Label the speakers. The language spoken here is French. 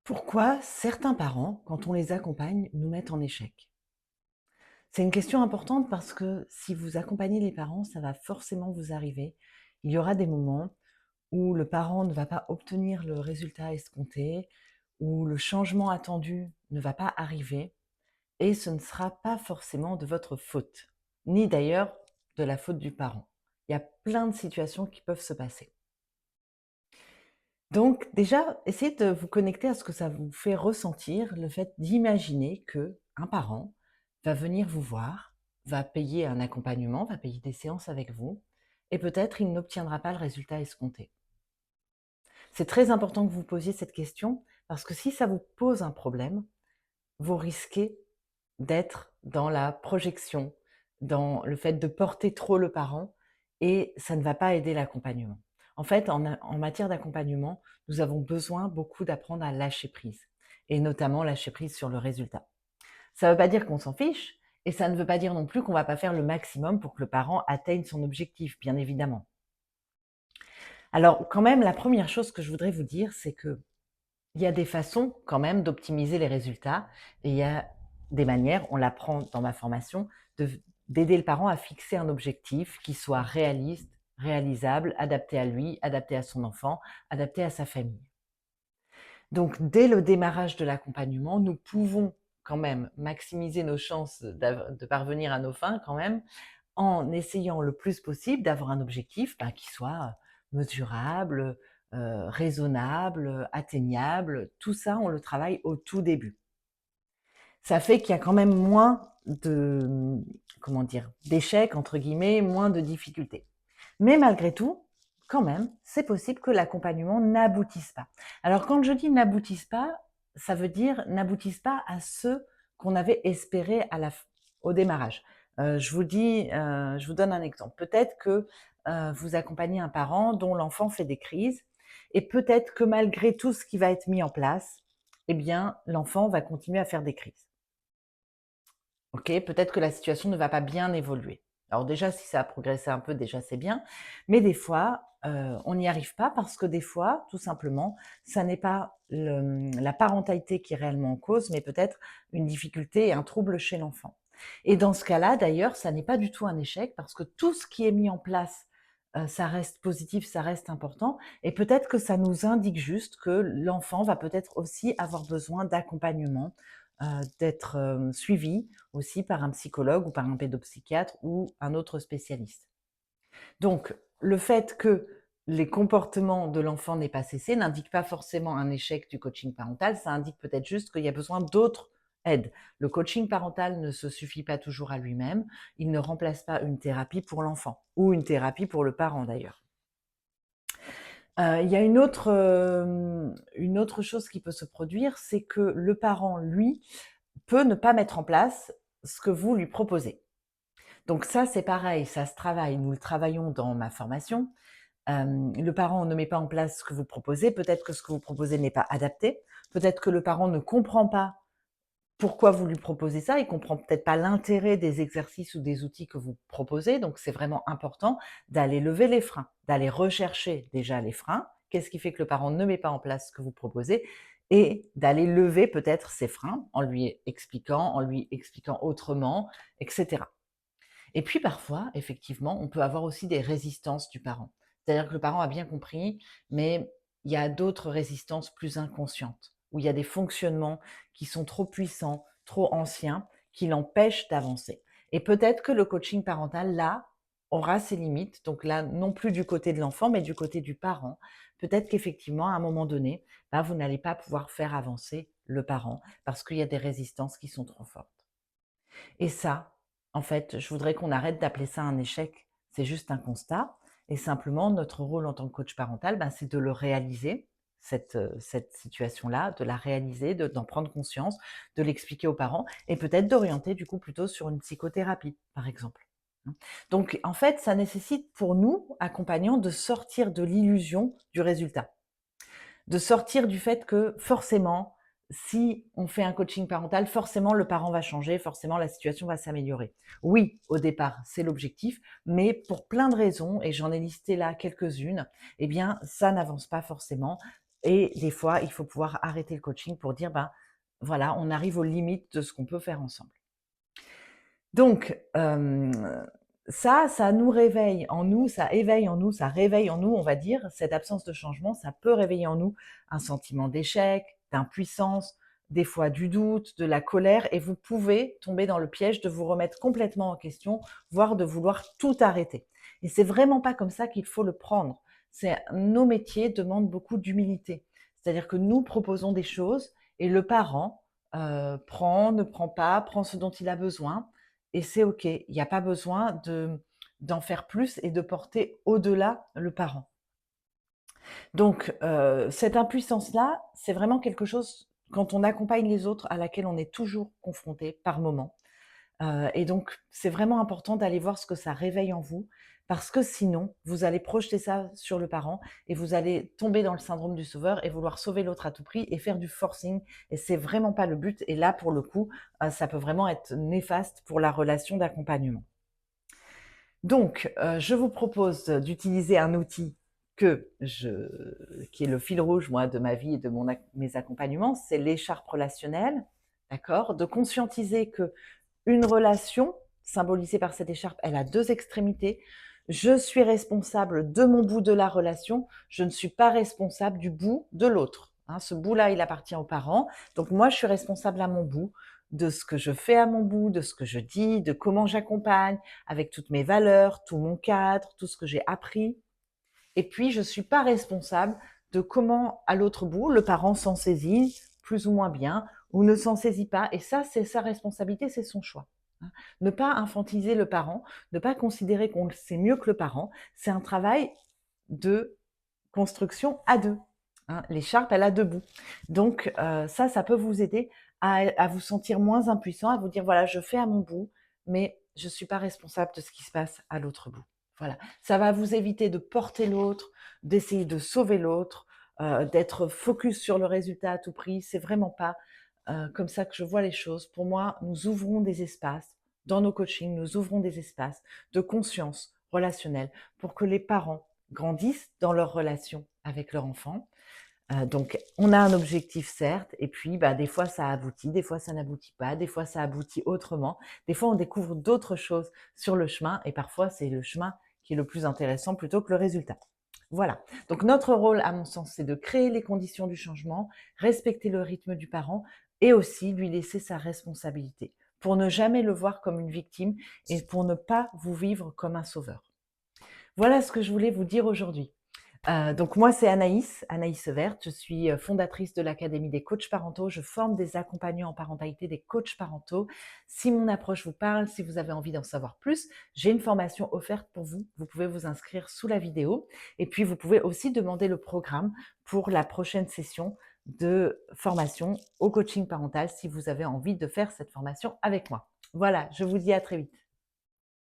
Speaker 1: Pourquoi certains parents, quand on les accompagne, nous mettent en échec? C'est une question importante parce que si vous accompagnez les parents, ça va forcément vous arriver. Il y aura des moments où le parent ne va pas obtenir le résultat escompté, où le changement attendu ne va pas arriver et ce ne sera pas forcément de votre faute, ni d'ailleurs de la faute du parent. Il y a plein de situations qui peuvent se passer. Donc déjà, essayez de vous connecter à ce que ça vous fait ressentir, le fait d'imaginer que un parent va venir vous voir, va payer un accompagnement, va payer des séances avec vous et peut-être il n'obtiendra pas le résultat escompté. C'est très important que vous posiez cette question parce que si ça vous pose un problème, vous risquez d'être dans la projection, dans le fait de porter trop le parent et ça ne va pas aider l'accompagnement. En fait, en matière d'accompagnement, nous avons besoin beaucoup d'apprendre à lâcher prise et notamment lâcher prise sur le résultat. Ça ne veut pas dire qu'on s'en fiche et ça ne veut pas dire non plus qu'on ne va pas faire le maximum pour que le parent atteigne son objectif, bien évidemment. Alors quand même, la première chose que je voudrais vous dire, c'est que il y a des façons quand même d'optimiser les résultats et il y a des manières, on l'apprend dans ma formation, d'aider le parent à fixer un objectif qui soit réaliste, réalisable, adapté à lui, adapté à son enfant, adapté à sa famille. Donc dès le démarrage de l'accompagnement, nous pouvons quand même maximiser nos chances de parvenir à nos fins quand même en essayant le plus possible d'avoir un objectif qui soit mesurable, raisonnable, atteignable. Tout ça, on le travaille au tout début. Ça fait qu'il y a quand même moins de, comment dire, d'échecs, entre guillemets, moins de difficultés. Mais malgré tout, quand même, c'est possible que l'accompagnement n'aboutisse pas. Alors quand je dis n'aboutisse pas, ça veut dire n'aboutisse pas à ce qu'on avait espéré au démarrage. Je vous donne un exemple. Peut-être que vous accompagnez un parent dont l'enfant fait des crises et peut-être que malgré tout ce qui va être mis en place, eh bien, l'enfant va continuer à faire des crises. OK, peut-être que la situation ne va pas bien évoluer. Alors déjà, si ça a progressé un peu, déjà c'est bien, mais des fois, on n'y arrive pas parce que des fois, tout simplement, ça n'est pas la parentalité qui est réellement en cause, mais peut-être une difficulté et un trouble chez l'enfant. Et dans ce cas-là, d'ailleurs, ça n'est pas du tout un échec parce que tout ce qui est mis en place, ça reste positif, ça reste important et peut-être que ça nous indique juste que l'enfant va peut-être aussi avoir besoin d'accompagnement, d'être, suivi aussi par un psychologue ou par un pédopsychiatre ou un autre spécialiste. Donc, le fait que les comportements de l'enfant n'aient pas cessé n'indique pas forcément un échec du coaching parental, ça indique peut-être juste qu'il y a besoin d'autres aides. Le coaching parental ne se suffit pas toujours à lui-même, il ne remplace pas une thérapie pour l'enfant ou une thérapie pour le parent d'ailleurs. Il y a une autre chose qui peut se produire, c'est que le parent, lui, peut ne pas mettre en place ce que vous lui proposez. Donc ça, c'est pareil, ça se travaille. Nous le travaillons dans ma formation. Le parent ne met pas en place ce que vous proposez. Peut-être que ce que vous proposez n'est pas adapté. Peut-être que le parent ne comprend pas pourquoi vous lui proposez ça. Il comprend peut-être pas l'intérêt des exercices ou des outils que vous proposez. Donc c'est vraiment important d'aller lever les freins, d'aller rechercher déjà les freins. Qu'est-ce qui fait que le parent ne met pas en place ce que vous proposez et d'aller lever peut-être ces freins en lui expliquant autrement, etc. Et puis parfois, effectivement, on peut avoir aussi des résistances du parent. C'est-à-dire que le parent a bien compris, mais il y a d'autres résistances plus inconscientes, où il y a des fonctionnements qui sont trop puissants, trop anciens, qui l'empêchent d'avancer. Et peut-être que le coaching parental, là, aura ses limites. Donc là, non plus du côté de l'enfant, mais du côté du parent. Peut-être qu'effectivement, à un moment donné, vous n'allez pas pouvoir faire avancer le parent parce qu'il y a des résistances qui sont trop fortes. Et ça, en fait, je voudrais qu'on arrête d'appeler ça un échec. C'est juste un constat. Et simplement, notre rôle en tant que coach parental, c'est de le réaliser, cette situation-là, de la réaliser, d'en prendre conscience, de l'expliquer aux parents et peut-être d'orienter du coup plutôt sur une psychothérapie, par exemple. Hein. Donc, en fait, ça nécessite pour nous, accompagnants, de sortir de l'illusion du résultat, de sortir du fait que forcément, si on fait un coaching parental, forcément le parent va changer, forcément la situation va s'améliorer. Oui, au départ, c'est l'objectif, mais pour plein de raisons, et j'en ai listé là quelques-unes, eh bien, ça n'avance pas forcément. Et des fois, il faut pouvoir arrêter le coaching pour dire, ben, voilà, on arrive aux limites de ce qu'on peut faire ensemble. Donc, ça nous réveille en nous, ça éveille en nous, ça réveille en nous, on va dire, cette absence de changement, ça peut réveiller en nous un sentiment d'échec, d'impuissance, des fois du doute, de la colère, et vous pouvez tomber dans le piège de vous remettre complètement en question, voire de vouloir tout arrêter. Et c'est vraiment pas comme ça qu'il faut le prendre. Nos métiers demandent beaucoup d'humilité. C'est-à-dire que nous proposons des choses et le parent prend, ne prend pas, prend ce dont il a besoin et c'est OK. Il n'y a pas besoin d'en faire plus et de porter au-delà le parent. Donc, cette impuissance-là, c'est vraiment quelque chose, quand on accompagne les autres, à laquelle on est toujours confronté par moment. Et donc, c'est vraiment important d'aller voir ce que ça réveille en vous, parce que sinon, vous allez projeter ça sur le parent et vous allez tomber dans le syndrome du sauveur et vouloir sauver l'autre à tout prix et faire du forcing. Et c'est vraiment pas le but. Et là, pour le coup, ça peut vraiment être néfaste pour la relation d'accompagnement. Donc, je vous propose d'utiliser un outil qui est le fil rouge, moi, de ma vie et de mes accompagnements, c'est l'écharpe relationnelle, d'accord? De conscientiser que une relation, symbolisée par cette écharpe, elle a 2 extrémités. Je suis responsable de mon bout de la relation, je ne suis pas responsable du bout de l'autre, hein. Ce bout-là, il appartient aux parents, donc moi, je suis responsable à mon bout, de ce que je fais à mon bout, de ce que je dis, de comment j'accompagne, avec toutes mes valeurs, tout mon cadre, tout ce que j'ai appris. Et puis, je ne suis pas responsable de comment, à l'autre bout, le parent s'en saisit plus ou moins bien ou ne s'en saisit pas. Et ça, c'est sa responsabilité, c'est son choix, hein. Ne pas infantiliser le parent, ne pas considérer qu'on sait mieux que le parent, c'est un travail de construction à deux, hein. L'écharpe, elle a deux bouts. Donc, ça peut vous aider à vous sentir moins impuissant, à vous dire, voilà, je fais à mon bout, mais je ne suis pas responsable de ce qui se passe à l'autre bout. Voilà, ça va vous éviter de porter l'autre, d'essayer de sauver l'autre, d'être focus sur le résultat à tout prix. C'est vraiment pas comme ça que je vois les choses. Pour moi, nous ouvrons des espaces dans nos coachings, nous ouvrons des espaces de conscience relationnelle pour que les parents grandissent dans leur relation avec leur enfant. Donc, on a un objectif, certes, et puis des fois ça aboutit, des fois ça n'aboutit pas, des fois ça aboutit autrement, des fois on découvre d'autres choses sur le chemin, et parfois c'est le chemin qui est le plus intéressant plutôt que le résultat. Voilà. Donc, notre rôle, à mon sens, c'est de créer les conditions du changement, respecter le rythme du parent et aussi lui laisser sa responsabilité pour ne jamais le voir comme une victime et pour ne pas vous vivre comme un sauveur. Voilà ce que je voulais vous dire aujourd'hui. Donc moi, c'est Anaïs Verte. Je suis fondatrice de l'Académie des coachs parentaux. Je forme des accompagnants en parentalité, des coachs parentaux. Si mon approche vous parle, si vous avez envie d'en savoir plus, j'ai une formation offerte pour vous. Vous pouvez vous inscrire sous la vidéo. Et puis, vous pouvez aussi demander le programme pour la prochaine session de formation au coaching parental si vous avez envie de faire cette formation avec moi. Voilà, je vous dis à très vite.